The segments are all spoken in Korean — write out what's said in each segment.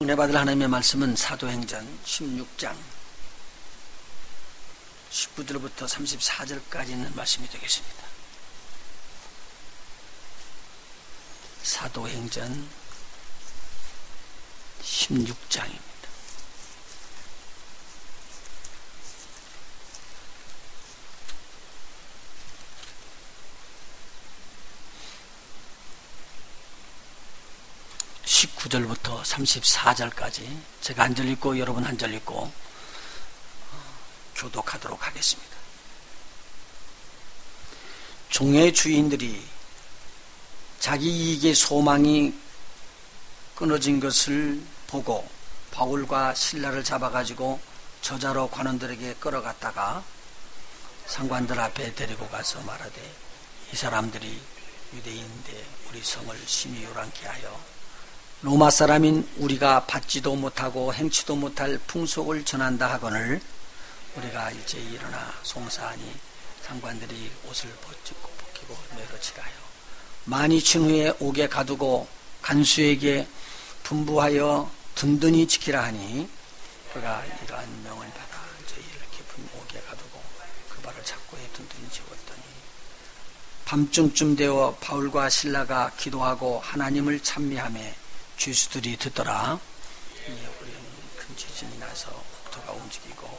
은혜 받을 하나님의 말씀은 사도행전 16장 19절부터 34절까지 있는 말씀이 되겠습니다. 사도행전 16장입니다. (19절부터) (34절까지) 제가 한 절 읽고 여러분 한 절 읽고 교독하도록 하겠습니다. 종의 주인들이 자기 이익의 소망이 끊어진 것을 보고 바울과 실라를 잡아가지고 저자로 관원들에게 끌어갔다가 상관들 앞에 데리고 가서 말하되, 이 사람들이 유대인인데 우리 성을 심히 요란케 하여 로마 사람인 우리가 받지도 못하고 행치도 못할 풍속을 전한다 하거늘 우리가 일제히 일어나 송사하니 상관들이 옷을 벗기고 매러치라 하여 많이 친 후에 옥에 가두고 간수에게 분부하여 든든히 지키라 하니 그가 이러한 명을 받아 저희를 깊은 옥에 가두고 그 발을 착고에 든든히 지웠더니 밤중쯤 되어 바울과 실라가 기도하고 하나님을 찬미하며 죄수들이 듣더라. 우리는 큰 지진이 나서 옥토가 움직이고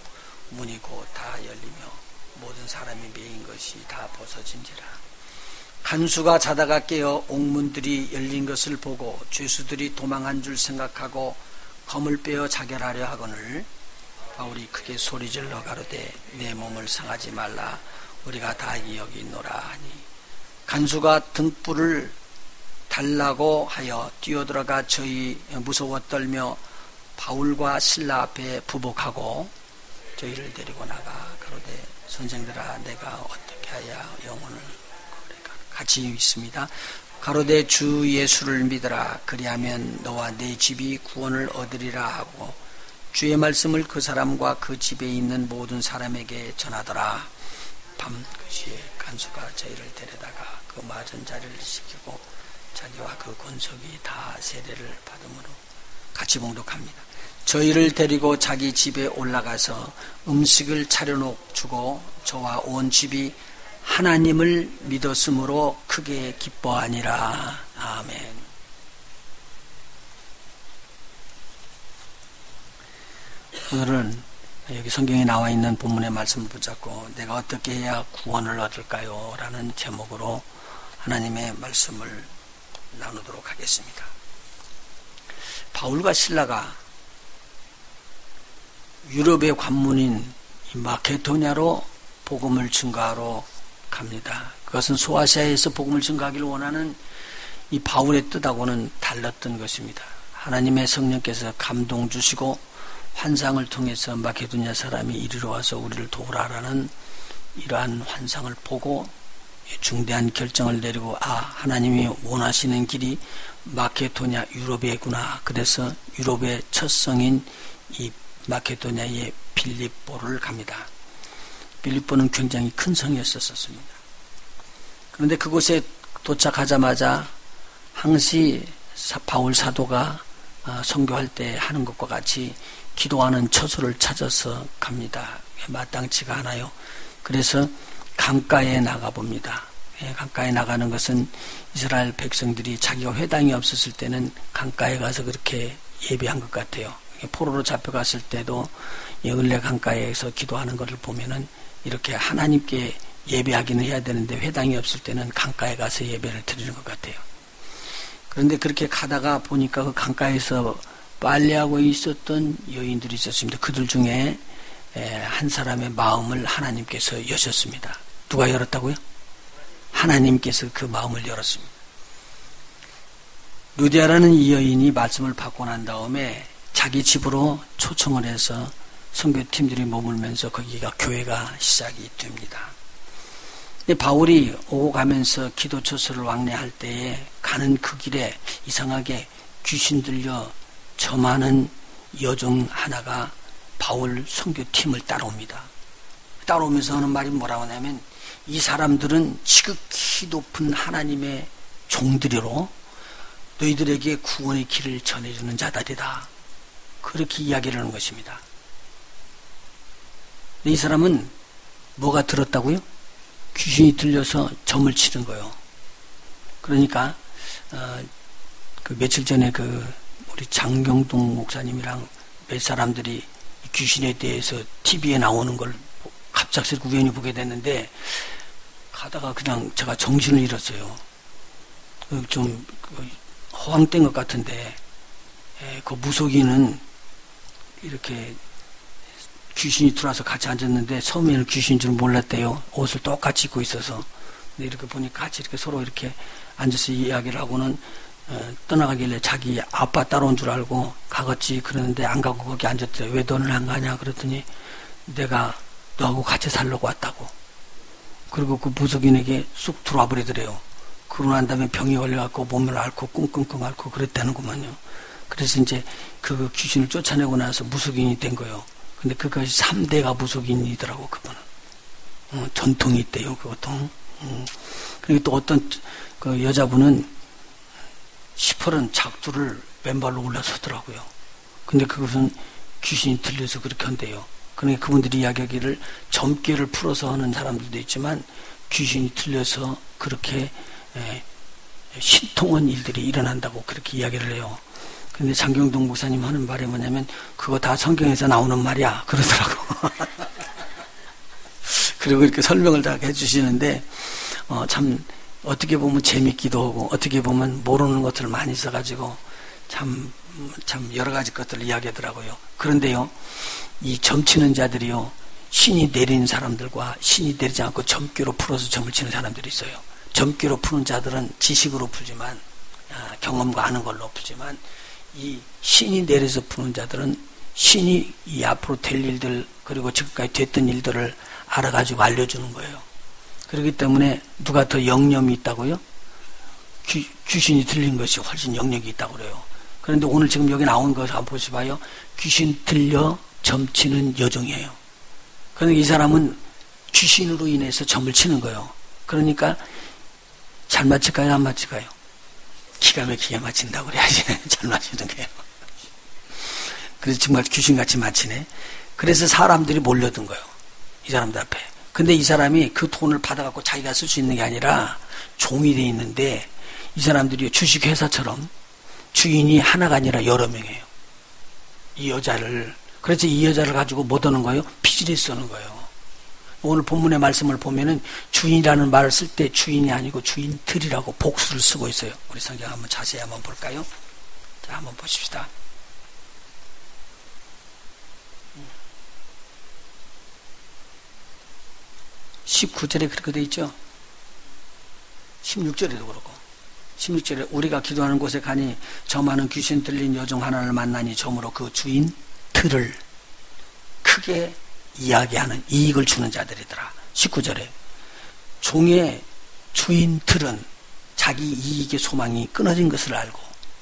문이 곧 다 열리며 모든 사람이 메인 것이 다 벗어진지라. 간수가 자다가 깨어 옥문들이 열린 것을 보고 죄수들이 도망한 줄 생각하고 검을 빼어 자결하려 하거늘 바울이 크게 소리질러 가로되 내 몸을 상하지 말라, 우리가 다 여기 있노라 하니 간수가 등불을 달라고 하여 뛰어들어가 저희 무서워 떨며 바울과 실라 앞에 부복하고 저희를 데리고 나가 가로되 선생들아 내가 어떻게 하여 영혼을 같이 있습니다. 가로되 주 예수를 믿으라, 그리하면 너와 내 집이 구원을 얻으리라 하고 주의 말씀을 그 사람과 그 집에 있는 모든 사람에게 전하더라. 밤 그 시에 간수가 저희를 데려다가 그 맞은 자리를 시키고 자기와 그 권속이 다 세례를 받음으로 같이 봉독합니다. 저희를 데리고 자기 집에 올라가서 음식을 차려주고 저와 온 집이 하나님을 믿었으므로 크게 기뻐하니라. 아멘. 오늘은 여기 성경에 나와 있는 본문의 말씀을 붙잡고 내가 어떻게 해야 구원을 얻을까요? 라는 제목으로 하나님의 말씀을 나누도록 하겠습니다. 바울과 실라가 유럽의 관문인 마케도냐로 복음을 증거하러 갑니다. 그것은 소아시아에서 복음을 증거하기를 원하는 이 바울의 뜻하고는 달랐던 것입니다. 하나님의 성령께서 감동 주시고 환상을 통해서 마케도냐 사람이 이리로 와서 우리를 도우라라는 이러한 환상을 보고 중대한 결정을 내리고 하나님이 원하시는 길이 마케도냐 유럽이구나. 그래서 유럽의 첫 성인 이 마케도냐의 빌립보를 갑니다. 빌립보는 굉장히 큰 성이었었습니다. 그런데 그곳에 도착하자마자 항시 바울 사도가 선교할 때 하는 것과 같이 기도하는 처소를 찾아서 갑니다. 마땅치가 않아요. 그래서 강가에 나가봅니다. 강가에 나가는 것은 이스라엘 백성들이 자기가 회당이 없었을 때는 강가에 가서 그렇게 예배한 것 같아요. 포로로 잡혀갔을 때도 을레 강가에서 기도하는 것을 보면은 이렇게 하나님께 예배하기는 해야 되는데 회당이 없을 때는 강가에 가서 예배를 드리는 것 같아요. 그런데 그렇게 가다가 보니까 그 강가에서 빨래하고 있었던 여인들이 있었습니다. 그들 중에 한 사람의 마음을 하나님께서 여셨습니다. 누가 열었다고요? 하나님께서 그 마음을 열었습니다. 루디아라는 이 여인이 말씀을 받고 난 다음에 자기 집으로 초청을 해서 선교팀들이 머물면서 거기가 교회가 시작이 됩니다. 근데 바울이 오고 가면서 기도 처소를 왕래할 때에 가는 그 길에 이상하게 귀신 들려 점하는 여종 하나가 바울 선교팀을 따라옵니다. 따라오면서 하는 말이 뭐라고 하냐면 이 사람들은 지극히 높은 하나님의 종들이로 너희들에게 구원의 길을 전해주는 자들이다. 그렇게 이야기를 하는 것입니다. 이 사람은 뭐가 들었다고요? 귀신이 들려서 점을 치는 거예요. 그러니까 그 며칠 전에 우리 장경동 목사님이랑 몇 사람들이 귀신에 대해서 TV에 나오는 걸 갑작스럽게 우연히 보게 됐는데, 가다가 그냥 제가 정신을 잃었어요. 좀 허황된 것 같은데, 그 무속인은 이렇게 귀신이 들어와서 같이 앉았는데 처음에는 귀신인 줄 몰랐대요. 옷을 똑같이 입고 있어서. 근데 이렇게 보니까 같이 이렇게 서로 이렇게 앉아서 이야기를 하고는 떠나가길래 자기 아빠 따라온 줄 알고 가겠지 그러는데 안 가고 거기 앉았대요. 왜 너는 안 가냐 그랬더니 내가 너하고 같이 살려고 왔다고. 그리고 그 무속인에게 쑥 들어와 버리더래요. 그러고 난 다음에 병이 걸려갖고 몸을 앓고 끙끙끙 앓고 그랬다는구만요. 그래서 이제 그 귀신을 쫓아내고 나서 무속인이 된 거예요. 근데 그것이 3대가 무속인이더라고, 그분은. 전통이 있대요, 그것도. 그리고 또 어떤 그 여자분은 시퍼런 작두를 맨발로 올라서더라고요. 근데 그것은 귀신이 들려서 그렇게 한대요. 그러니까 그분들이 이야기하기를 점괘를 풀어서 하는 사람들도 있지만 귀신이 들려서 그렇게 신통한 일들이 일어난다고 그렇게 이야기를 해요. 근데 장경동 목사님 하는 말이 뭐냐면 그거 다 성경에서 나오는 말이야 그러더라고. 그리고 이렇게 설명을 다 해주시는데 참 어떻게 보면 재밌기도 하고 어떻게 보면 모르는 것들을 많이 써가지고 참 여러 가지 것들을 이야기하더라고요. 그런데요, 이 점치는 자들이요, 신이 내린 사람들과 신이 내리지 않고 점괘로 풀어서 점을 치는 사람들이 있어요. 점괘로 푸는 자들은 지식으로 풀지만 경험과 아는 걸로 풀지만 이 신이 내려서 푸는 자들은 신이 이 앞으로 될 일들 그리고 지금까지 됐던 일들을 알아가지고 알려주는 거예요. 그렇기 때문에 누가 더 영념이 있다고요? 귀신이 들린 것이 훨씬 영역이 있다고 그래요. 그런데 오늘 지금 여기 나온 것을 한번 보시봐요. 귀신 들려 점치는 여종이에요. 그런데 이 사람은 귀신으로 인해서 점을 치는 거예요. 그러니까 잘 맞힐까요? 안 맞힐까요? 기가 막히게 맞힌다고 그래야지. 잘 맞히는 거예요. 그래서 정말 귀신같이 맞히네. 그래서 사람들이 몰려든 거예요. 이 사람들 앞에. 근데 이 사람이 그 돈을 받아갖고 자기가 쓸 수 있는 게 아니라 종이 돼 있는데 이 사람들이 주식회사처럼 주인이 하나가 아니라 여러 명이에요. 이 여자를. 그래서 이 여자를 가지고 못 하는 거예요? 비즈니스 하는 거예요. 오늘 본문의 말씀을 보면은 주인이라는 말을 쓸 때 주인이 아니고 주인들이라고 복수를 쓰고 있어요. 우리 성경 한번 자세히 한번 볼까요? 자, 한번 보십시다. 19절에 그렇게 돼 있죠. 16절에도 그렇고 16절에 우리가 기도하는 곳에 가니 저 많은 귀신 들린 여종 하나를 만나니 저므로 그 주인 들을 크게 이야기하는 이익을 주는 자들이더라. 19절에 종의 주인들은 자기 이익의 소망이 끊어진 것을 알고,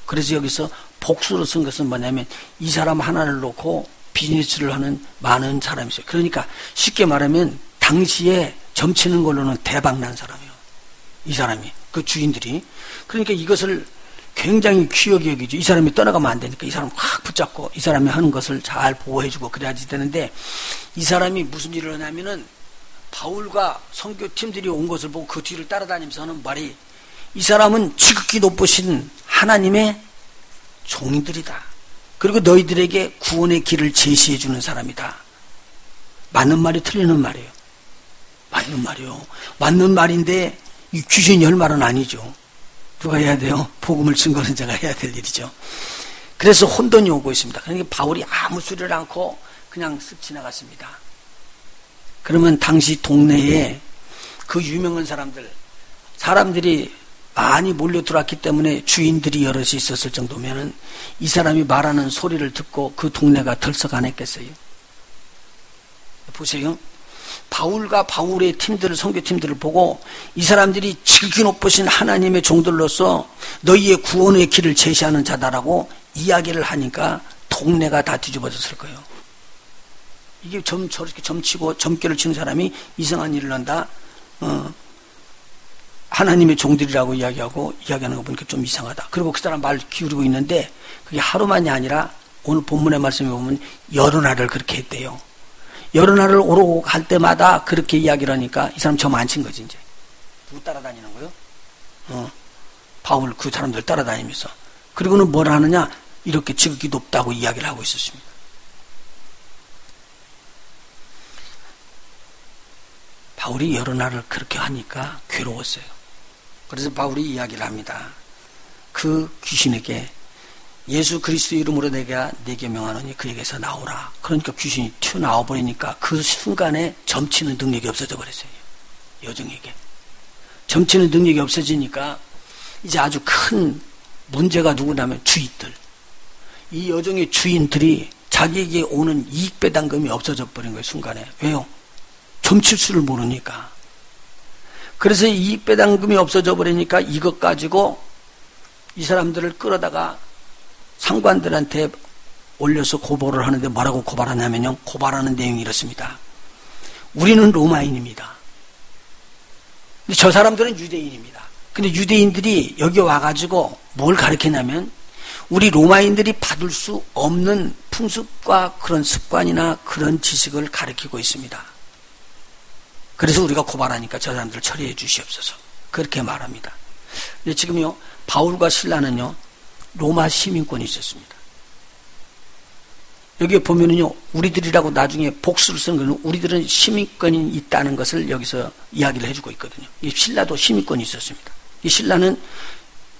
그래서 여기서 복수로 쓴 것은 뭐냐면 이 사람 하나를 놓고 비즈니스를 하는 많은 사람이 있어요. 그러니까 쉽게 말하면 당시에 점치는 걸로는 대박난 사람이에요. 이 사람이, 그 주인들이. 그러니까 이것을 굉장히 귀하게 여기죠. 이 사람이 떠나가면 안 되니까 이 사람 확 붙잡고 이 사람이 하는 것을 잘 보호해주고 그래야지 되는데, 이 사람이 무슨 일을 하냐면은 바울과 선교팀들이 온 것을 보고 그 뒤를 따라다니면서 하는 말이, 이 사람은 지극히 높으신 하나님의 종들이다. 그리고 너희들에게 구원의 길을 제시해 주는 사람이다. 맞는 말이 틀리는 말이에요. 맞는 말이요. 맞는 말인데 이 귀신이 할 말은 아니죠. 누가 해야 돼요? 복음을 증거하는 자가 해야 될 일이죠. 그래서 혼돈이 오고 있습니다. 그러니까 바울이 아무 소리를 않고 그냥 쓱 지나갔습니다. 그러면 당시 동네에 그 유명한 사람들이 많이 몰려들어왔기 때문에 주인들이 여럿이 있었을 정도면은 이 사람이 말하는 소리를 듣고 그 동네가 덜썩 안 했겠어요? 보세요. 바울과 바울의 팀들을, 선교팀들을 보고 이 사람들이 지극히 높으신 하나님의 종들로서 너희의 구원의 길을 제시하는 자다라고 이야기를 하니까 동네가 다 뒤집어졌을 거예요. 이게 저렇게 점치고 점괘를 치는 사람이 이상한 일을 한다. 하나님의 종들이라고 이야기하는 거 보니까 좀 이상하다. 그리고 그 사람 말 기울이고 있는데 그게 하루만이 아니라 오늘 본문의 말씀에 보면 여러 날을 그렇게 했대요. 여러 날을 오르고 갈 때마다 그렇게 이야기를 하니까 이 사람 점 안 친 거지, 이제. 누구 따라다니는 거요? 바울 그 사람들 따라다니면서. 그리고는 뭘 하느냐? 이렇게 지극히 높다고 이야기를 하고 있었습니다. 바울이 여러 날을 그렇게 하니까 괴로웠어요. 그래서 바울이 이야기를 합니다. 그 귀신에게 예수 그리스도 이름으로 내게 명하노니 그에게서 나오라. 그러니까 귀신이 튀어나와 버리니까 그 순간에 점치는 능력이 없어져 버렸어요. 여정에게. 점치는 능력이 없어지니까 이제 아주 큰 문제가 누구냐면 주인들. 이 여정의 주인들이 자기에게 오는 이익배당금이 없어져 버린 거예요. 순간에. 왜요? 점칠 수를 모르니까. 그래서 이익배당금이 없어져 버리니까 이것 가지고 이 사람들을 끌어다가 상관들한테 올려서 고발을 하는데 뭐라고 고발하냐면요. 고발하는 내용이 이렇습니다. 우리는 로마인입니다. 근데 저 사람들은 유대인입니다. 근데 유대인들이 여기 와가지고 뭘 가르치냐면 우리 로마인들이 받을 수 없는 풍습과 그런 습관이나 그런 지식을 가르치고 있습니다. 그래서 우리가 고발하니까 저 사람들을 처리해 주시옵소서. 그렇게 말합니다. 근데 지금요, 바울과 실라는요, 로마 시민권이 있었습니다. 여기에 보면은요, 우리들이라고 나중에 복수를 쓰는 거는 우리들은 시민권이 있다는 것을 여기서 이야기를 해주고 있거든요. 이 실라도 시민권이 있었습니다. 이 실라는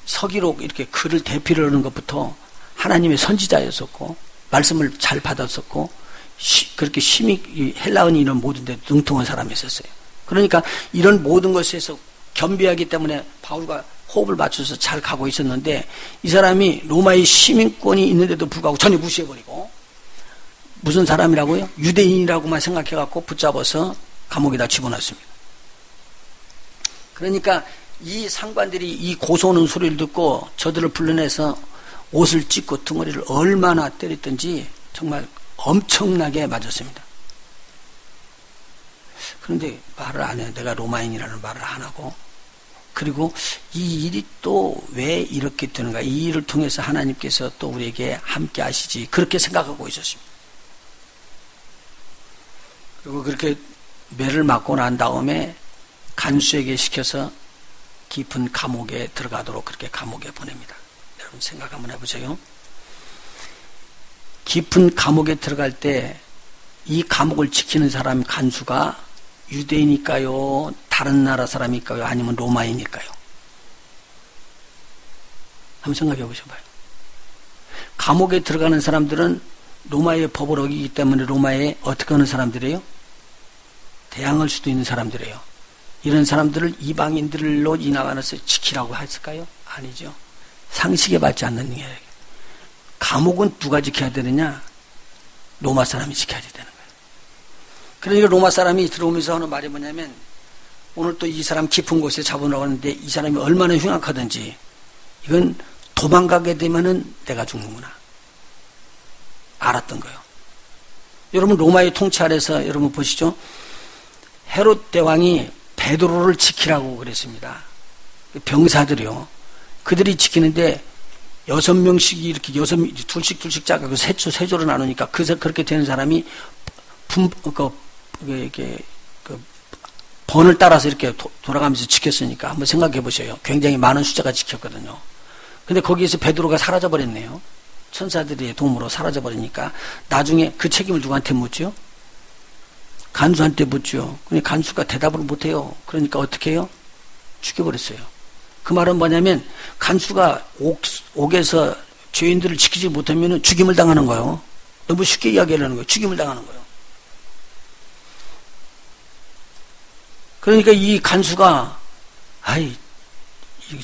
서기록 이렇게 글을 대필을 하는 것부터 하나님의 선지자였었고, 말씀을 잘 받았었고, 그렇게 헬라어니 이런 모든 데 능통한 사람이었어요. 그러니까 이런 모든 것에서 겸비하기 때문에 바울과 호흡을 맞춰서 잘 가고 있었는데 이 사람이 로마의 시민권이 있는데도 불구하고 전혀 무시해버리고 무슨 사람이라고요? 유대인이라고만 생각해갖고 붙잡아서 감옥에다 집어넣습니다. 그러니까 이 상관들이 이 고소하는 소리를 듣고 저들을 불러내서 옷을 찢고 등허리를 얼마나 때렸든지 정말 엄청나게 맞았습니다. 그런데 말을 안 해요. 내가 로마인이라는 말을 안 하고. 그리고 이 일이 또 왜 이렇게 되는가. 이 일을 통해서 하나님께서 또 우리에게 함께 하시지. 그렇게 생각하고 있었습니다. 그리고 그렇게 매를 맞고 난 다음에 간수에게 시켜서 깊은 감옥에 들어가도록 그렇게 감옥에 보냅니다. 여러분 생각 한번 해보세요. 깊은 감옥에 들어갈 때 이 감옥을 지키는 사람 간수가 유대인일까요? 다른 나라 사람일까요? 아니면 로마인일까요? 한번 생각해 보셔봐요. 감옥에 들어가는 사람들은 로마의 법을 어기기 때문에 로마에 어떻게 하는 사람들이에요? 대항할 수도 있는 사람들이에요. 이런 사람들을 이방인들로 인하여서 지키라고 했을까요? 아니죠. 상식에 맞지 않는 능력이에요. 감옥은 누가 지켜야 되느냐? 로마 사람이 지켜야 되는 거예요. 그러니까 로마 사람이 들어오면서 하는 말이 뭐냐면 오늘 또 이 사람 깊은 곳에 잡아놓으라고 하는데 이 사람이 얼마나 흉악하든지 이건 도망가게 되면은 내가 죽는구나. 알았던 거예요. 여러분 로마의 통치 아래서 여러분 보시죠. 헤롯 대왕이 베드로를 지키라고 그랬습니다. 병사들이요. 그들이 지키는데 6명씩 이렇게 둘씩 짜고 세조로 나누니까 그렇게 되는 사람이 번을 따라서 이렇게 돌아가면서 지켰으니까 한번 생각해 보세요. 굉장히 많은 숫자가 지켰거든요. 근데 거기에서 베드로가 사라져 버렸네요. 천사들의 도움으로 사라져 버리니까 나중에 그 책임을 누구한테 묻죠? 간수한테 묻죠. 근데 간수가 대답을 못 해요. 그러니까 어떻게 해요? 죽여버렸어요. 그 말은 뭐냐면 간수가 옥에서 죄인들을 지키지 못하면 죽임을 당하는 거예요. 너무 쉽게 이야기하는 거예요. 죽임을 당하는 거예요. 그러니까 이 간수가 아이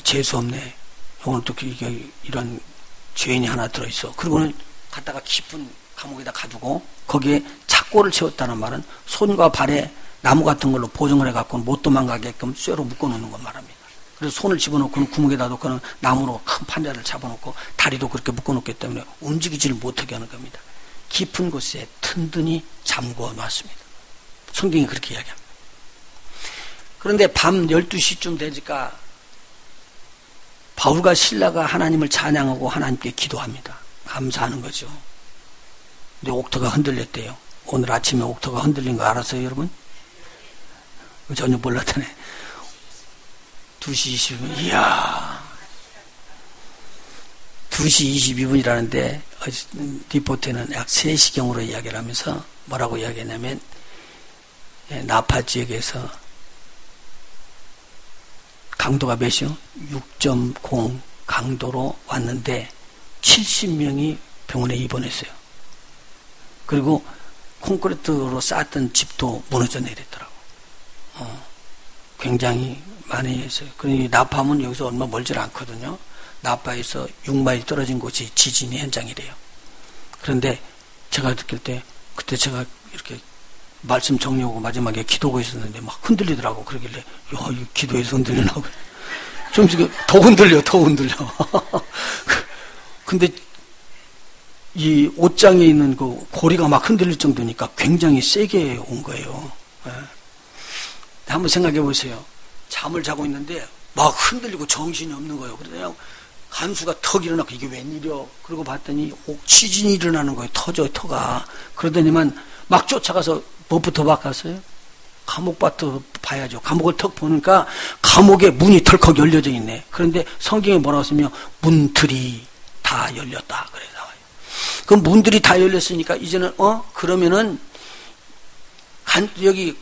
재수 없네. 오늘 또 이런 죄인이 하나 들어있어. 그리고는 갖다가 깊은 감옥에다 가두고 거기에 착고를 채웠다는 말은 손과 발에 나무 같은 걸로 보정을 해갖고 못 도망가게끔 쇠로 묶어놓는 건 말합니다. 그래서 손을 집어넣고는 구멍에다 놓고는 나무로 큰 판자를 잡아놓고 다리도 그렇게 묶어놓기 때문에 움직이지를 못하게 하는 겁니다. 깊은 곳에 튼튼히 잠궈 놨습니다. 성경이 그렇게 이야기합니다. 그런데 밤 12시쯤 되니까 바울과 실라가 하나님을 찬양하고 하나님께 기도합니다. 감사하는 거죠. 근데 옥터가 흔들렸대요. 오늘 아침에 옥터가 흔들린 거 알았어요, 여러분? 전혀 몰랐다네. 2시 22분. 이야. 2시 22분이라는데, 리포트에는 약 3시경으로 이야기를 하면서 뭐라고 이야기했냐면, 나파 지역에서 강도가 몇이요? 6.0 강도로 왔는데, 70명이 병원에 입원했어요. 그리고 콘크리트로 쌓았던 집도 무너져 내렸더라고. 굉장히 많이 했어요. 그러니 나파면 여기서 얼마 멀지 않거든요. 나파에서 6마일 떨어진 곳이 지진의 현장이래요. 그런데 제가 느낄 때 그때 제가 이렇게 말씀 정리하고 마지막에 기도하고 있었는데 막 흔들리더라고. 그러길래 야, 이 기도에서 흔들리나고. 좀 더 흔들려. 근데 이 옷장에 있는 그 고리가 막 흔들릴 정도니까 굉장히 세게 온 거예요. 한번 생각해 보세요. 잠을 자고 있는데 막 흔들리고 정신이 없는 거예요. 그래서 간수가 턱 일어나고 이게 웬일이야? 그러고 봤더니 지진이 일어나는 거예요. 터가. 그러더니만 막 쫓아가서 뭐부터 바꿨어요? 감옥부터 봐야죠. 감옥을 턱 보니까 감옥에 문이 덜컥 열려져 있네. 그런데 성경에 뭐라고 쓰면 문들이 다 열렸다. 그래 나와요. 그럼 문들이 다 열렸으니까 이제는 그러면은 여기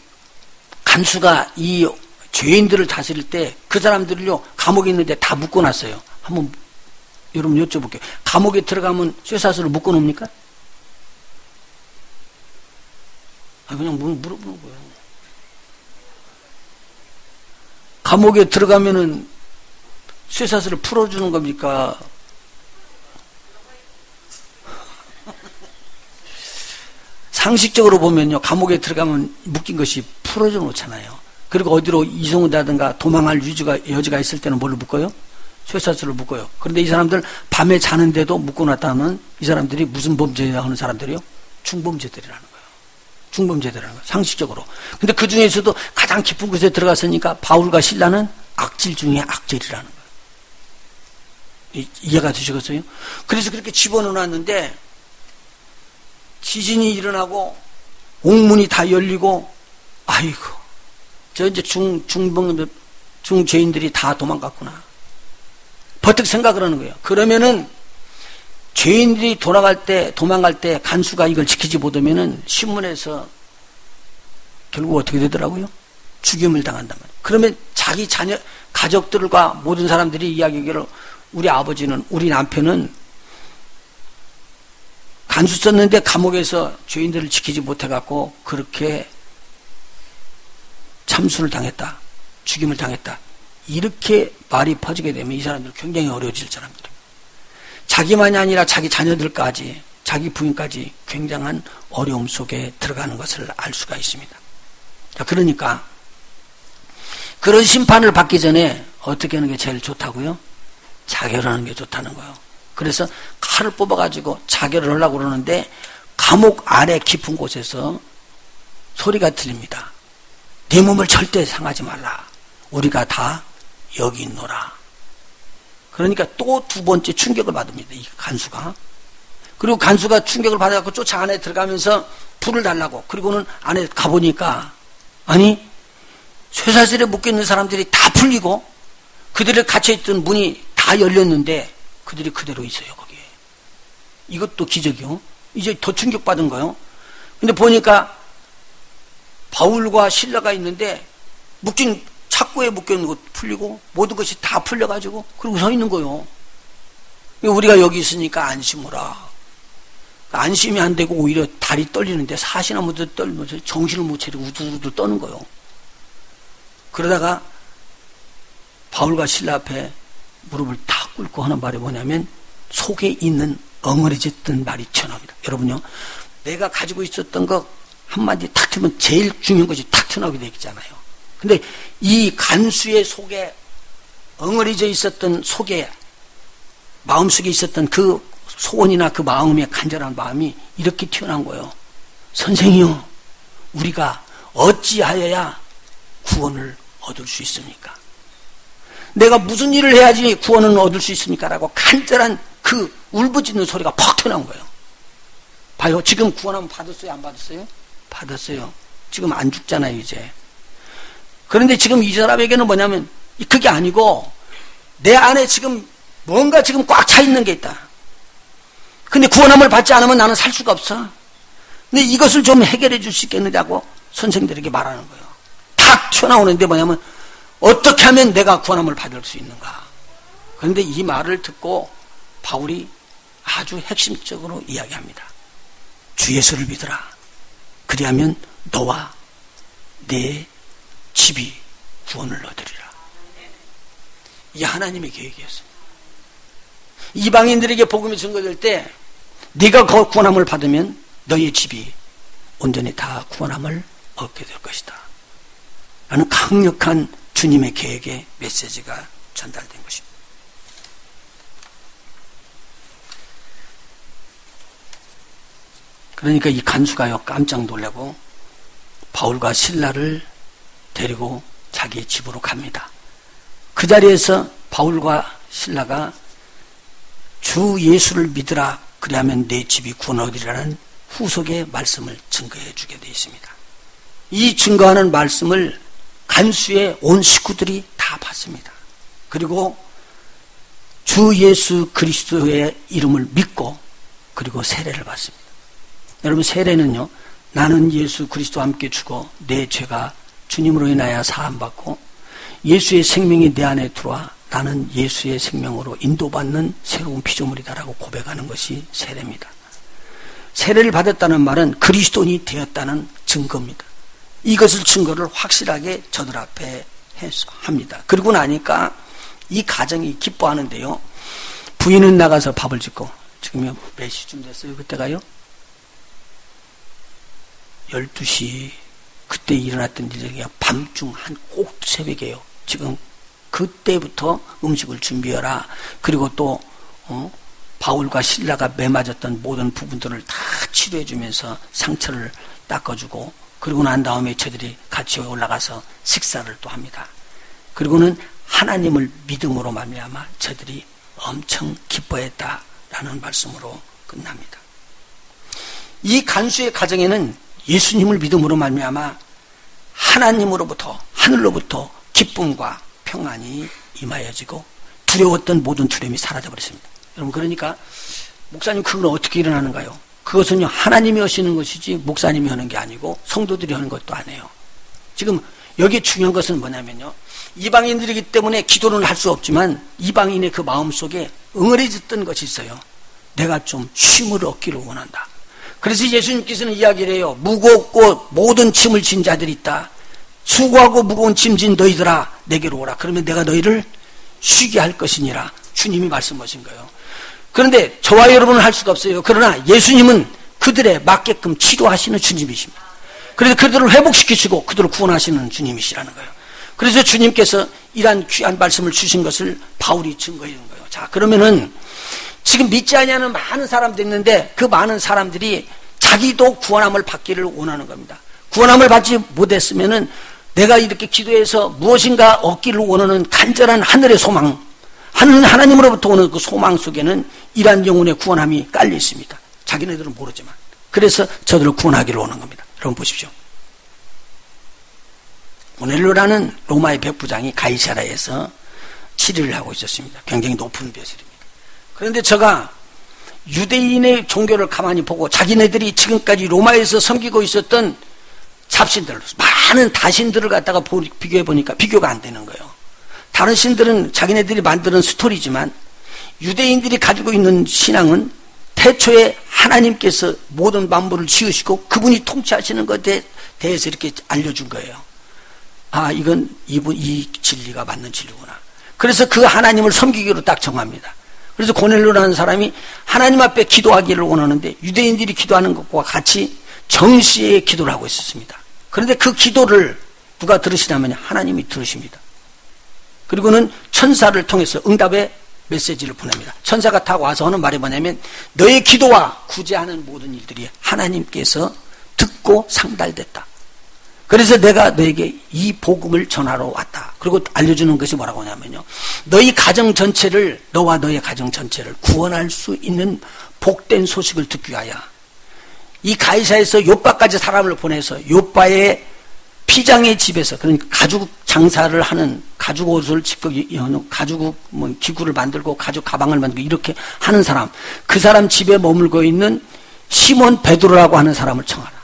간수가 이 죄인들을 다스릴 때 그 사람들을요 감옥에 있는데 다 묶어놨어요. 한번 여러분 여쭤볼게요. 감옥에 들어가면 쇠사슬을 묶어놓습니까? 그냥 물어보는 거예요. 감옥에 들어가면은 쇠사슬을 풀어주는 겁니까? 상식적으로 보면요, 감옥에 들어가면 묶인 것이 풀어져 놓잖아요. 그리고 어디로 이송한다든가 도망할 여지가 있을 때는 뭘로 묶어요? 쇠사슬로 묶어요. 그런데 이 사람들 밤에 자는데도 묶어놨다면 이 사람들이 무슨 범죄를 하는 사람들이요? 중범죄들이라는 거예요. 중범죄들이라는 거예요. 상식적으로. 근데 그 중에서도 가장 깊은 곳에 들어갔으니까 바울과 실라는 악질 중에 악질이라는 거예요. 이해가 되시겠어요? 그래서 그렇게 집어넣어놨는데 지진이 일어나고 옥문이 다 열리고 아이고 저 이제 중죄인들이 다 도망갔구나. 버뜩 생각을 하는 거예요. 그러면은 죄인들이 도망갈 때 간수가 이걸 지키지 못하면은 신문에서 결국 어떻게 되더라고요? 죽임을 당한단 말이에요. 그러면 자기 자녀, 가족들과 모든 사람들이 이야기하기를 우리 아버지는, 우리 남편은 간수 썼는데 감옥에서 죄인들을 지키지 못해갖고 그렇게 참수를 당했다. 죽임을 당했다. 이렇게 말이 퍼지게 되면 이 사람들 굉장히 어려워질 사람들입니다. 자기만이 아니라 자기 자녀들까지, 자기 부인까지 굉장한 어려움 속에 들어가는 것을 알 수가 있습니다. 자, 그러니까 그런 심판을 받기 전에 어떻게 하는 게 제일 좋다고요? 자결하는 게 좋다는 거예요. 그래서 칼을 뽑아가지고 자결을 하려고 그러는데 감옥 아래 깊은 곳에서 소리가 들립니다. 네 몸을 절대 상하지 말라. 우리가 다 여기 있노라. 그러니까 또 두 번째 충격을 받습니다. 이 간수가. 그리고 간수가 충격을 받아갖고 쫓아 안에 들어가면서 불을 달라고. 그리고는 안에 가보니까 아니 쇠사슬에 묶여있는 사람들이 다 풀리고 그들을 갇혀있던 문이 다 열렸는데 그들이 그대로 있어요. 거기에. 이것도 기적이요. 이제 더 충격받은 거예요. 근데 보니까 바울과 실라가 있는데 묶인 착고에 묶여있는 것 풀리고 모든 것이 다 풀려가지고 그리고 서 있는 거예요. 우리가 여기 있으니까 안심하라. 안심이 안 되고 오히려 다리 떨리는데 사시나무도 떨면서 정신을 못 차리고 우두우두 떠는 거예요. 그러다가 바울과 실라 앞에 무릎을 탁 꿇고 하는 말이 뭐냐면 속에 있는 엉어리졌던 말이 튀어나옵니다. 여러분요, 내가 가지고 있었던 거 한마디 탁 튀면 제일 중요한 것이 탁 튀어나오게 되어 있잖아요. 근데 이 간수의 속에 엉어리져 있었던 속에 마음속에 있었던 그 소원이나 그 마음의 간절한 마음이 이렇게 튀어나온 거예요. 선생이요, 우리가 어찌하여야 구원을 얻을 수 있습니까? 내가 무슨 일을 해야지 구원을 얻을 수 있습니까? 라고 간절한 그 울부짖는 소리가 퍽 튀어나온 거예요. 봐요. 지금 구원하면 받았어요? 안 받았어요? 받았어요. 지금 안 죽잖아요, 이제. 그런데 지금 이 사람에게는 뭐냐면, 그게 아니고, 내 안에 지금 뭔가 지금 꽉 차 있는 게 있다. 근데 구원함을 받지 않으면 나는 살 수가 없어. 근데 이것을 좀 해결해 줄 수 있겠느냐고 선생들에게 말하는 거예요. 탁 튀어나오는데 뭐냐면, 어떻게 하면 내가 구원함을 받을 수 있는가. 그런데 이 말을 듣고 바울이 아주 핵심적으로 이야기합니다. 주 예수를 믿으라. 그리하면 너와 내 집이 구원을 얻으리라. 이 하나님의 계획이었습니다. 이방인들에게 복음이 증거될 때 네가 구원함을 받으면 너의 집이 온전히 다 구원함을 얻게 될 것이다. 라는 강력한 주님의 계획의 메시지가 전달된 것입니다. 그러니까 이 간수가요 깜짝 놀라고 바울과 실라를 데리고 자기 집으로 갑니다. 그 자리에서 바울과 실라가 주 예수를 믿으라 그리하면 내 집이 구원 얻으리라는 후속의 말씀을 증거해 주게 되어 있습니다. 이 증거하는 말씀을 간수의 온 식구들이 다 받습니다. 그리고 주 예수 그리스도의 이름을 믿고 그리고 세례를 받습니다. 여러분 세례는요 나는 예수 그리스도와 함께 죽어 내 죄가 주님으로 인하여 사함받고 예수의 생명이 내 안에 들어와 나는 예수의 생명으로 인도받는 새로운 피조물이다라고 고백하는 것이 세례입니다. 세례를 받았다는 말은 그리스도인이 되었다는 증거입니다. 이것을 증거를 확실하게 저들 앞에 합니다. 그러고 나니까 이 가정이 기뻐하는데요. 부인은 나가서 밥을 짓고 지금 몇 시쯤 됐어요? 그때가요? 12시 그때 일어났던 일이 밤중 한 꼭 새벽이에요. 지금 그때부터 음식을 준비해라. 그리고 또 바울과 실라가 매맞았던 모든 부분들을 다 치료해 주면서 상처를 닦아주고 그리고 난 다음에 저들이 같이 올라가서 식사를 또 합니다. 그리고는 하나님을 믿음으로 말미암아 저들이 엄청 기뻐했다라는 말씀으로 끝납니다. 이 간수의 가정에는 예수님을 믿음으로 말미암아 하나님으로부터 하늘로부터 기쁨과 평안이 임하여지고 두려웠던 모든 두려움이 사라져버렸습니다. 여러분 그러니까 목사님 그건 어떻게 일어나는가요? 그것은요 하나님이 하시는 것이지 목사님이 하는 게 아니고 성도들이 하는 것도 아니에요. 지금 여기 중요한 것은 뭐냐면요 이방인들이기 때문에 기도는 할 수 없지만 이방인의 그 마음속에 응어리졌던 것이 있어요. 내가 좀 쉼을 얻기를 원한다. 그래서 예수님께서는 이야기를 해요. 무겁고 모든 짐을 진 자들이 있다. 수고하고 무거운 짐 진 너희들아 내게로 오라. 그러면 내가 너희를 쉬게 할 것이니라. 주님이 말씀하신 거예요. 그런데 저와 여러분은 할 수가 없어요. 그러나 예수님은 그들에 맞게끔 치료하시는 주님이십니다. 그래서 그들을 회복시키시고 그들을 구원하시는 주님이시라는 거예요. 그래서 주님께서 이러한 귀한 말씀을 주신 것을 바울이 증거해 준 거예요. 자, 그러면은 지금 믿지 아니하는 많은 사람들이 있는데 그 많은 사람들이 자기도 구원함을 받기를 원하는 겁니다. 구원함을 받지 못했으면은 내가 이렇게 기도해서 무엇인가 얻기를 원하는 간절한 하늘의 소망, 하나님으로부터 오는 그 소망 속에는 이러한 영혼의 구원함이 깔려 있습니다. 자기네들은 모르지만. 그래서 저들을 구원하기를 원하는 겁니다. 여러분 보십시오. 고넬료라는 로마의 백부장이 가이사라에서 치료를 하고 있었습니다. 굉장히 높은 벼슬입니다. 그런데 제가 유대인의 종교를 가만히 보고 자기네들이 지금까지 로마에서 섬기고 있었던 잡신들, 많은 다신들을 갖다가 비교해 보니까 비교가 안 되는 거예요. 다른 신들은 자기네들이 만드는 스토리지만 유대인들이 가지고 있는 신앙은 태초에 하나님께서 모든 만물을 지으시고 그분이 통치하시는 것에 대해서 이렇게 알려준 거예요. 아, 이건 이 진리가 맞는 진리구나. 그래서 그 하나님을 섬기기로 딱 정합니다. 그래서 고넬료라는 사람이 하나님 앞에 기도하기를 원하는데 유대인들이 기도하는 것과 같이 정시에 기도를 하고 있었습니다. 그런데 그 기도를 누가 들으시냐면 하나님이 들으십니다. 그리고는 천사를 통해서 응답의 메시지를 보냅니다. 천사가 타고 와서 하는 말이 뭐냐면 너의 기도와 구제하는 모든 일들이 하나님께서 듣고 상달됐다. 그래서 내가 너에게 이 복음을 전하러 왔다. 그리고 알려주는 것이 뭐라고 하냐면요. 너희 가정 전체를, 너와 너의 가정 전체를 구원할 수 있는 복된 소식을 듣기 위하여 이 가이사에서 욥바까지 사람을 보내서 욥바의 피장의 집에서, 그러니까 가죽 장사를 하는, 가죽 옷을 직접 가죽 기구를 만들고 가죽 가방을 만들고 이렇게 하는 사람, 그 사람 집에 머물고 있는 시몬 베드로라고 하는 사람을 청하라.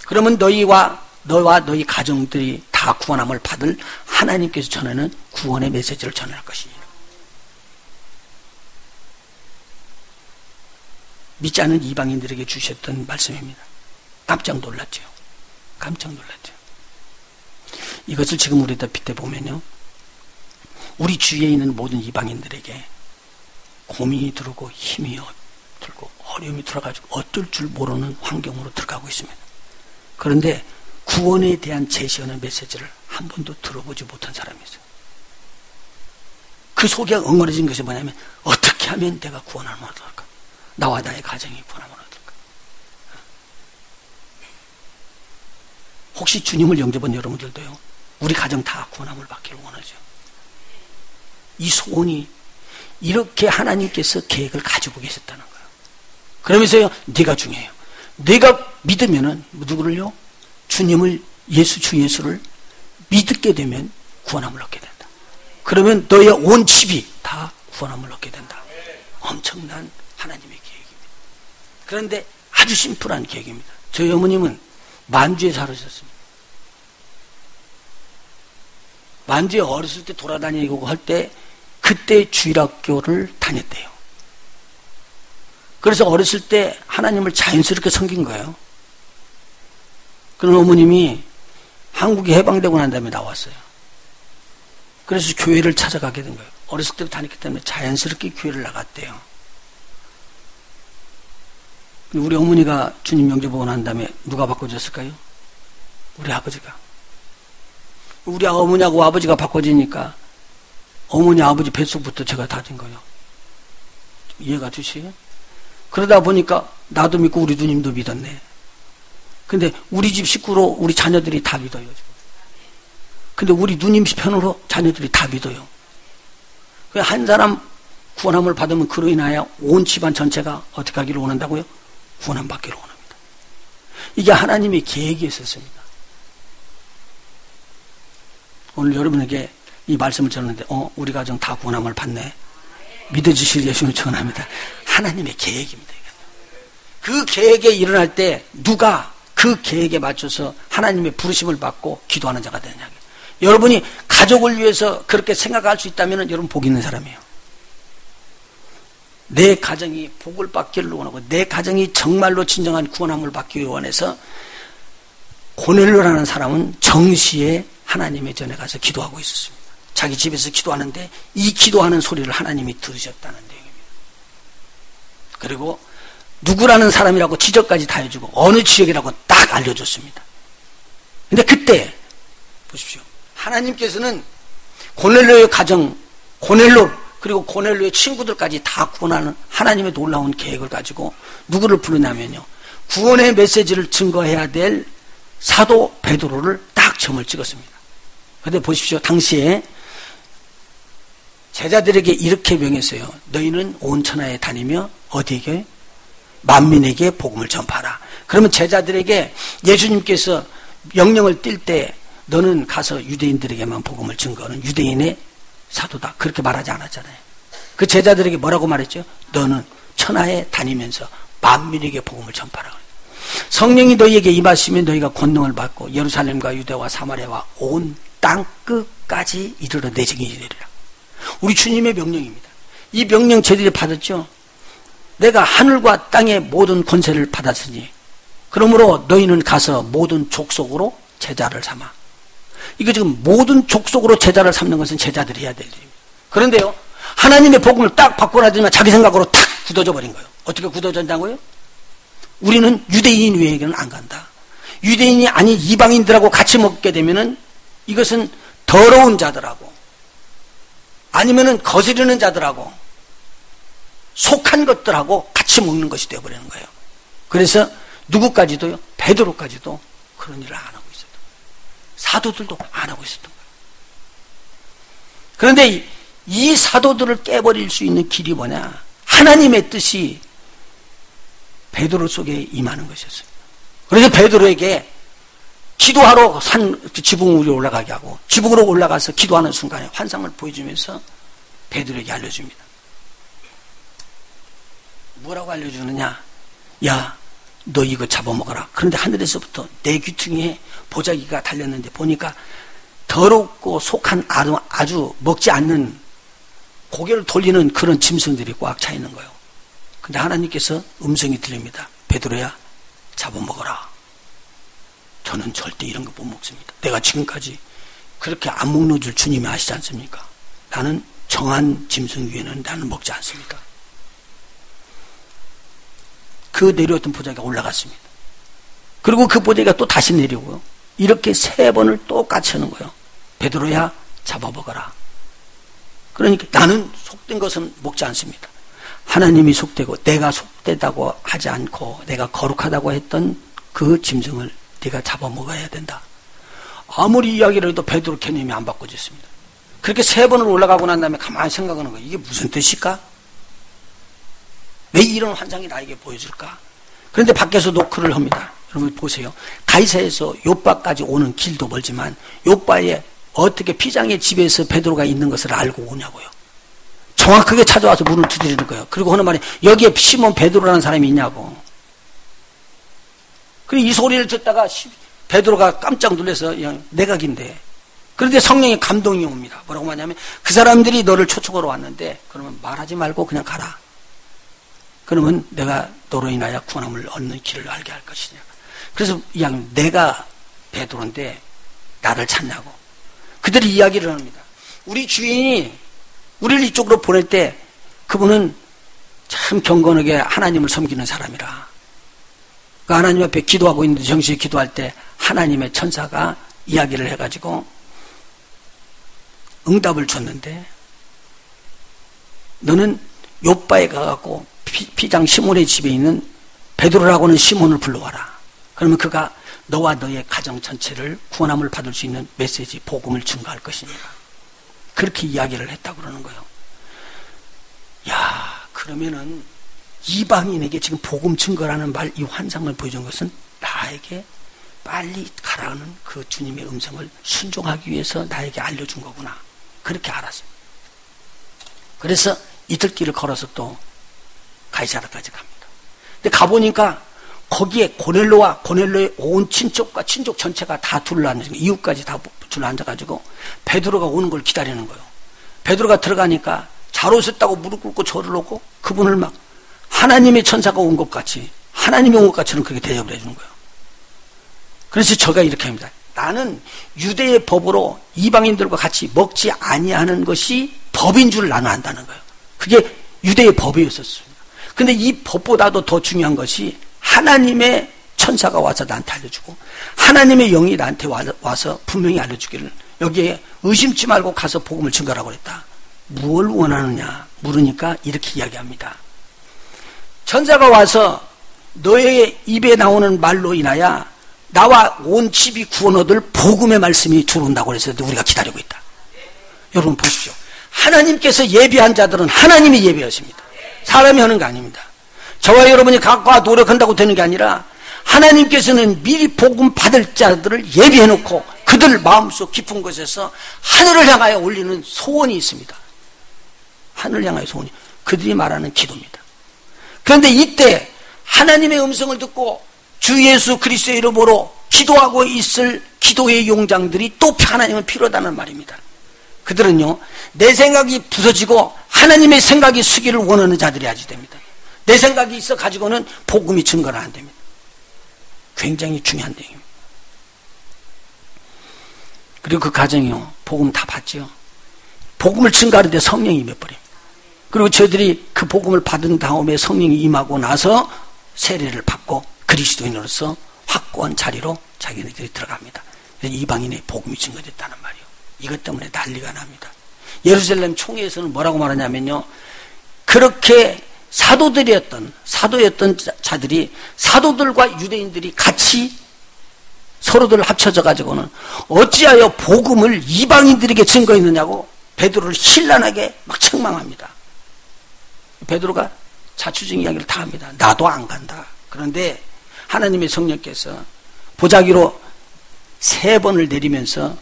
그러면 너와 너희 가정들이 다 구원함을 받을 하나님께서 전하는 구원의 메시지를 전할 것이니. 믿지 않는 이방인들에게 주셨던 말씀입니다. 깜짝 놀랐죠. 깜짝 놀랐죠. 이것을 지금 우리가 빗대보면요, 우리 주위에 있는 모든 이방인들에게 고민이 들고 힘이 들고 어려움이 들어가지고 어쩔 줄 모르는 환경으로 들어가고 있습니다. 그런데 구원에 대한 제시하는 메시지를 한 번도 들어보지 못한 사람이 있어요. 그 속에 엉거려진 것이 뭐냐면, 어떻게 하면 내가 구원함을 얻을까? 나와 나의 가정이 구원함을 얻을까? 혹시 주님을 영접한 여러분들도요, 우리 가정 다 구원함을 받기를 원하죠. 이 소원이 이렇게 하나님께서 계획을 가지고 계셨다는 거예요. 그러면서요, 네가 중요해요. 네가 믿으면은 누구를요? 주님을, 주 예수를 믿게 되면 구원함을 얻게 된다. 그러면 너의 온 집이 다 구원함을 얻게 된다. 엄청난 하나님의 계획입니다. 그런데 아주 심플한 계획입니다. 저희 어머님은 만주에 살으셨습니다. 만주에 어렸을 때 돌아다니고 할 때 그때 주일학교를 다녔대요. 그래서 어렸을 때 하나님을 자연스럽게 섬긴 거예요. 그런 어머님이 한국이 해방되고 난 다음에 나왔어요. 그래서 교회를 찾아가게 된 거예요. 어렸을 때부터 다녔기 때문에 자연스럽게 교회를 나갔대요. 우리 어머니가 주님 영접하고 난 다음에 누가 바꿔줬을까요? 우리 아버지가. 우리 어머니하고 아버지가 바꿔지니까 어머니 아버지 뱃속부터 제가 다 된 거예요. 이해가 되시요? 그러다 보니까 나도 믿고 우리 누님도 믿었네. 근데 우리 집 식구로 우리 자녀들이 다 믿어요. 근데 우리 누님 편으로 자녀들이 다 믿어요. 한 사람 구원함을 받으면 그로 인하여 온 집안 전체가 어떻게 하기를 원한다고요? 구원함 받기를 원합니다. 이게 하나님의 계획이 있었습니다. 오늘 여러분에게 이 말씀을 전하는데, 우리 가정 다 구원함을 받네. 믿어주실 예수님을 축원합니다. 하나님의 계획입니다. 그 계획에 일어날 때 누가 그 계획에 맞춰서 하나님의 부르심을 받고 기도하는 자가 되느냐. 여러분이 가족을 위해서 그렇게 생각할 수 있다면 여러분 복 있는 사람이에요. 내 가정이 복을 받기를 원하고 내 가정이 정말로 진정한 구원함을 받기 원해서 고넬료라는 사람은 정시에 하나님의 전에 가서 기도하고 있었습니다. 자기 집에서 기도하는데 이 기도하는 소리를 하나님이 들으셨다는 내용입니다. 그리고 누구라는 사람이라고 지적까지 다 해주고 어느 지역이라고 딱 알려줬습니다. 근데 그때 보십시오. 하나님께서는 고넬료의 가정, 고넬료 그리고 고넬료의 친구들까지 다 구원하는 하나님의 놀라운 계획을 가지고 누구를 부르냐면요, 구원의 메시지를 증거해야 될 사도 베드로를 딱 점을 찍었습니다. 그런데 보십시오. 당시에 제자들에게 이렇게 명했어요. 너희는 온 천하에 다니며 어디에게? 만민에게 복음을 전파하라. 그러면 제자들에게 예수님께서 명령을 띌 때 너는 가서 유대인들에게만 복음을 증거하는 유대인의 사도다. 그렇게 말하지 않았잖아요. 그 제자들에게 뭐라고 말했죠? 너는 천하에 다니면서 만민에게 복음을 전파하라. 성령이 너희에게 임하시면 너희가 권능을 받고 예루살렘과 유대와 사마리아와 온 땅 끝까지 이르러 내 증인이 되리라. 우리 주님의 명령입니다. 이 명령 제들이 받았죠. 내가 하늘과 땅의 모든 권세를 받았으니 그러므로 너희는 가서 모든 족속으로 제자를 삼아. 이거 지금 모든 족속으로 제자를 삼는 것은 제자들이 해야 될 일입니다. 그런데요, 하나님의 복음을 딱 받고 나더니만 자기 생각으로 탁 굳어져 버린 거예요. 어떻게 굳어졌다고요? 우리는 유대인 외에는 안 간다. 유대인이 아닌 이방인들하고 같이 먹게 되면은 이것은 더러운 자들하고 아니면은 거스르는 자들하고 속한 것들하고 같이 먹는 것이 되어버리는 거예요. 그래서 누구까지도요? 베드로까지도 그런 일을 안 하고 있었던 거예요. 사도들도 안 하고 있었던 거예요. 그런데 이 사도들을 깨버릴 수 있는 길이 뭐냐? 하나님의 뜻이 베드로 속에 임하는 것이었어요. 그래서 베드로에게 기도하러 지붕 위로 올라가게 하고 지붕으로 올라가서 기도하는 순간에 환상을 보여주면서 베드로에게 알려줍니다. 뭐라고 알려주느냐? 야, 너 이거 잡아먹어라. 그런데 하늘에서부터 내 귀퉁이에 보자기가 달렸는데 보니까 더럽고 속한 아주 먹지 않는 고개를 돌리는 그런 짐승들이 꽉 차 있는 거예요. 근데 하나님께서 음성이 들립니다. 베드로야, 잡아먹어라. 저는 절대 이런 거 못 먹습니다. 내가 지금까지 그렇게 안 먹는 줄 주님이 아시지 않습니까? 나는 정한 짐승 위에는 나는 먹지 않습니다. 그 내려왔던 보자기가 올라갔습니다. 그리고 그 보자기가 또 다시 내려오고요. 이렇게 3번을 똑같이 하는 거예요. 베드로야, 잡아먹어라. 그러니까 나는 속된 것은 먹지 않습니다. 하나님이 속되고 내가 속되다고 하지 않고 내가 거룩하다고 했던 그 짐승을 네가 잡아먹어야 된다. 아무리 이야기를 해도 베드로 개념이 안 바꿔졌습니다. 그렇게 3번을 올라가고 난 다음에 가만히 생각하는 거예요. 이게 무슨 뜻일까? 왜 이런 환상이 나에게 보여줄까? 그런데 밖에서 노크를 합니다. 여러분 보세요. 가이사에서 요바까지 오는 길도 멀지만 요바에 어떻게 피장의 집에서 베드로가 있는 것을 알고 오냐고요. 정확하게 찾아와서 문을 두드리는 거예요. 그리고 하는 말이 여기에 시몬 베드로라는 사람이 있냐고. 그리고 이 소리를 듣다가 베드로가 깜짝 놀라서 내각인데, 그런데 성령의 감동이 옵니다. 뭐라고 하냐면 그 사람들이 너를 초청하러 왔는데 그러면 말하지 말고 그냥 가라. 그러면 내가 너로 인하여 구원함을 얻는 길을 알게 할 것이냐. 그래서 내가 베드로인데 나를 찾냐고. 그들이 이야기를 합니다. 우리 주인이 우리를 이쪽으로 보낼 때 그분은 참 경건하게 하나님을 섬기는 사람이라. 그 하나님 앞에 기도하고 있는데 정시에 기도할 때 하나님의 천사가 이야기를 해가지고 응답을 줬는데 너는 요바에 가갖고 피장 시몬의 집에 있는 베드로라고 하는 시몬을 불러와라. 그러면 그가 너와 너의 가정 전체를 구원함을 받을 수 있는 메시지, 복음을 증거할 것이니까. 그렇게 이야기를 했다고 그러는 거예요. 야, 그러면은 이방인에게 지금 복음 증거라는 말, 이 환상을 보여준 것은 나에게 빨리 가라는 그 주님의 음성을 순종하기 위해서 나에게 알려준 거구나. 그렇게 알았어요. 그래서 이틀길을 걸어서 또 가이사라까지 갑니다. 근데 가보니까 거기에 고넬로와 고넬로의 온 친척과 친족 전체가 다 둘러앉아서 이웃까지 다 둘러앉아가지고 베드로가 오는 걸 기다리는 거예요. 베드로가 들어가니까 잘 오셨다고 무릎 꿇고 절을 하고 그분을 막 하나님의 천사가 온 것 같이, 하나님이 온 것 같이는 그렇게 대접을 해주는 거예요. 그래서 저가 이렇게 합니다. 나는 유대의 법으로 이방인들과 같이 먹지 아니하는 것이 법인 줄 나는 안다는 거예요. 그게 유대의 법이었었습니다. 근데 이 법보다도 더 중요한 것이 하나님의 천사가 와서 나한테 알려주고 하나님의 영이 나한테 와서 분명히 알려주기를 여기에 의심치 말고 가서 복음을 증거하라고 그랬다. 무엇을 원하느냐 물으니까 이렇게 이야기합니다. 천사가 와서 너의 입에 나오는 말로 인하여 나와 온 집이 구원 얻을 복음의 말씀이 들어온다고 해서 우리가 기다리고 있다. 여러분 보십시오. 하나님께서 예비한 자들은 하나님이 예비하십니다. 사람이 하는 거 아닙니다. 저와 여러분이 각과 노력한다고 되는 게 아니라 하나님께서는 미리 복음 받을 자들을 예비해놓고 그들 마음속 깊은 곳에서 하늘을 향하여 올리는 소원이 있습니다. 하늘을 향하여 소원이, 그들이 말하는 기도입니다. 그런데 이때 하나님의 음성을 듣고 주 예수 그리스도의 이름으로 기도하고 있을 기도의 용장들이 또 하나님은 필요하다는 말입니다. 그들은요, 내 생각이 부서지고 하나님의 생각이 서기를 원하는 자들이 아주 됩니다. 내 생각이 있어 가지고는 복음이 증거는 안 됩니다. 굉장히 중요한 내용입니다. 그리고 그 가정이요, 복음 다 받죠. 복음을 증거하는데 성령이 임해버립니다. 그리고 저희들이 그 복음을 받은 다음에 성령이 임하고 나서 세례를 받고 그리스도인으로서 확고한 자리로 자기네들이 들어갑니다. 이방인의 복음이 증거됐다는 말이에요. 이것 때문에 난리가 납니다. 예루살렘 총회에서는 뭐라고 말하냐면요, 그렇게 사도였던 자들이 사도들과 유대인들이 같이 서로들 합쳐져 가지고는 어찌하여 복음을 이방인들에게 증거했느냐고 베드로를 신랄하게 막 책망합니다. 베드로가 자추적인 이야기를 다 합니다. 나도 안 간다. 그런데 하나님의 성령께서 보자기로 3번을 내리면서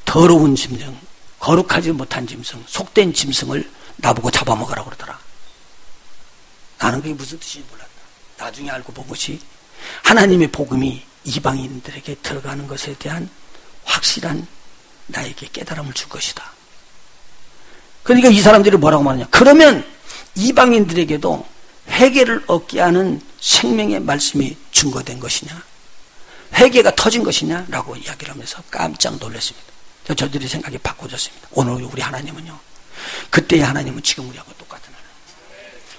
더러운 짐승, 거룩하지 못한 짐승, 속된 짐승을 나보고 잡아먹으라고 그러더라. 나는 그게 무슨 뜻인지 몰랐다. 나중에 알고 본 것이 하나님의 복음이 이방인들에게 들어가는 것에 대한 확실한 나에게 깨달음을 줄 것이다. 그러니까 이 사람들이 뭐라고 말하냐. 그러면 이방인들에게도 회개를 얻게 하는 생명의 말씀이 증거된 것이냐, 회개가 터진 것이냐 라고 이야기를 하면서 깜짝 놀랐습니다. 저들의 생각이 바꿔졌습니다. 오늘 우리 하나님은요, 그때의 하나님은 지금 우리하고 똑같은 하나님.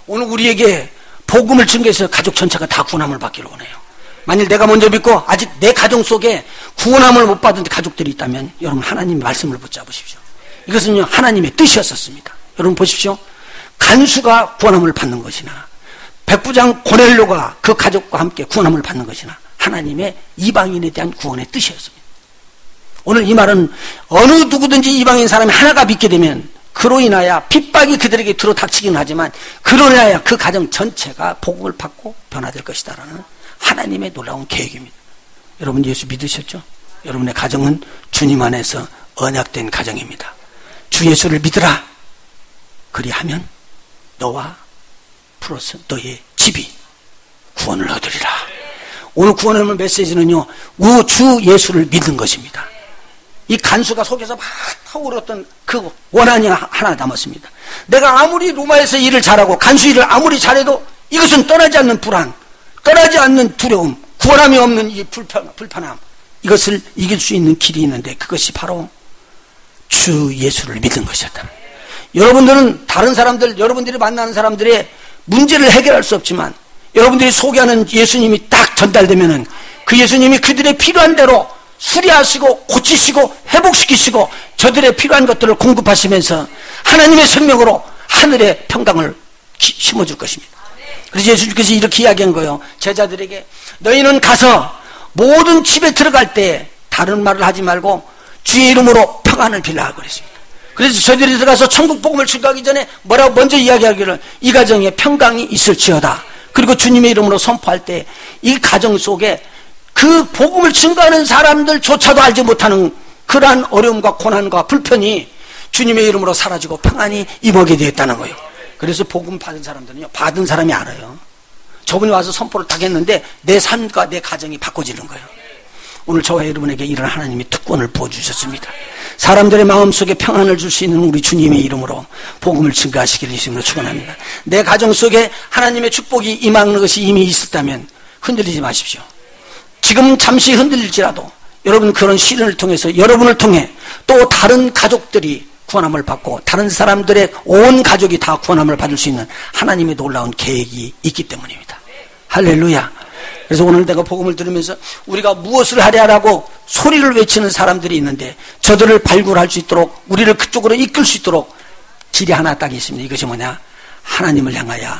오늘 우리에게 복음을 증거해서 가족 전체가 다 구원함을 받기를 원해요. 만일 내가 먼저 믿고 아직 내 가정 속에 구원함을 못 받은 가족들이 있다면 여러분 하나님의 말씀을 붙잡으십시오. 이것은요 하나님의 뜻이었었습니다. 여러분 보십시오. 간수가 구원함을 받는 것이나 백부장 고넬료가 그 가족과 함께 구원함을 받는 것이나 하나님의 이방인에 대한 구원의 뜻이었습니다. 오늘 이 말은 어느 누구든지 이방인 사람이 하나가 믿게 되면 그로 인하여 핍박이 그들에게 들어닥치긴 하지만 그로 인하여 그 가정 전체가 복음을 받고 변화될 것이다라는 하나님의 놀라운 계획입니다. 여러분 예수 믿으셨죠? 여러분의 가정은 주님 안에서 언약된 가정입니다. 주 예수를 믿으라. 그리하면 너와 플러스 너의 집이 구원을 얻으리라. 오늘 구원을 얻는 메시지는요, 주 예수를 믿는 것입니다. 이 간수가 속에서 막 타오르던 그 원한이 하나 남았습니다. 내가 아무리 로마에서 일을 잘하고 간수 일을 아무리 잘해도 이것은 떠나지 않는 불안, 떠나지 않는 두려움, 구원함이 없는 이 불편함, 이것을 이길 수 있는 길이 있는데 그것이 바로 주 예수를 믿는 것이었다. 여러분들은 다른 사람들, 여러분들이 만나는 사람들의 문제를 해결할 수 없지만 여러분들이 소개하는 예수님이 딱 전달되면은 그 예수님이 그들의 필요한 대로 수리하시고 고치시고 회복시키시고 저들의 필요한 것들을 공급하시면서 하나님의 생명으로 하늘의 평강을 심어줄 것입니다. 그래서 예수님께서 이렇게 이야기한 거예요. 제자들에게 너희는 가서 모든 집에 들어갈 때 다른 말을 하지 말고 주의 이름으로 평안을 빌라 그랬습니다. 그래서 저들이 들어가서 천국 복음을 증거하기 전에 뭐라고 먼저 이야기하기를 이 가정에 평강이 있을지어다. 그리고 주님의 이름으로 선포할 때 이 가정 속에 그 복음을 증거하는 사람들조차도 알지 못하는 그러한 어려움과 고난과 불편이 주님의 이름으로 사라지고 평안이 임하게 되었다는 거예요. 그래서 복음 받은 사람들은요, 받은 사람이 알아요. 저분이 와서 선포를 딱 했는데 내 삶과 내 가정이 바꿔지는 거예요. 오늘 저와 여러분에게 이런 하나님이 특권을 부어주셨습니다. 사람들의 마음속에 평안을 줄 수 있는 우리 주님의 이름으로 복음을 증거하시기를 예수님으로 축원합니다. 내 가정 속에 하나님의 축복이 임하는 것이 이미 있었다면 흔들리지 마십시오. 지금 잠시 흔들릴지라도 여러분 그런 시련을 통해서 여러분을 통해 또 다른 가족들이 구원함을 받고 다른 사람들의 온 가족이 다 구원함을 받을 수 있는 하나님의 놀라운 계획이 있기 때문입니다. 할렐루야. 그래서 오늘 내가 복음을 들으면서 우리가 무엇을 하랴라고 소리를 외치는 사람들이 있는데 저들을 발굴할 수 있도록 우리를 그쪽으로 이끌 수 있도록 길이 하나 딱 있습니다. 이것이 뭐냐? 하나님을 향하여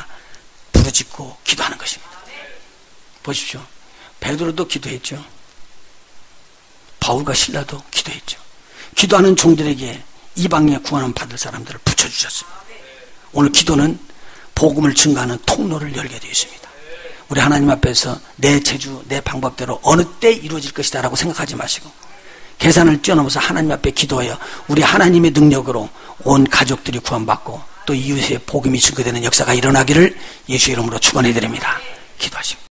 부르짖고 기도하는 것입니다. 보십시오. 베드로도 기도했죠. 바울과 실라도 기도했죠. 기도하는 종들에게 이방에 구원을 받을 사람들을 붙여주셨습니다. 오늘 기도는 복음을 증거하는 통로를 열게 되어 있습니다. 우리 하나님 앞에서 내 재주, 내 방법대로 어느 때 이루어질 것이다 라고 생각하지 마시고 계산을 뛰어넘어서 하나님 앞에 기도하여 우리 하나님의 능력으로 온 가족들이 구원받고 또 이웃의 복음이 증거되는 역사가 일어나기를 예수 이름으로 축원해 드립니다. 기도하십니다.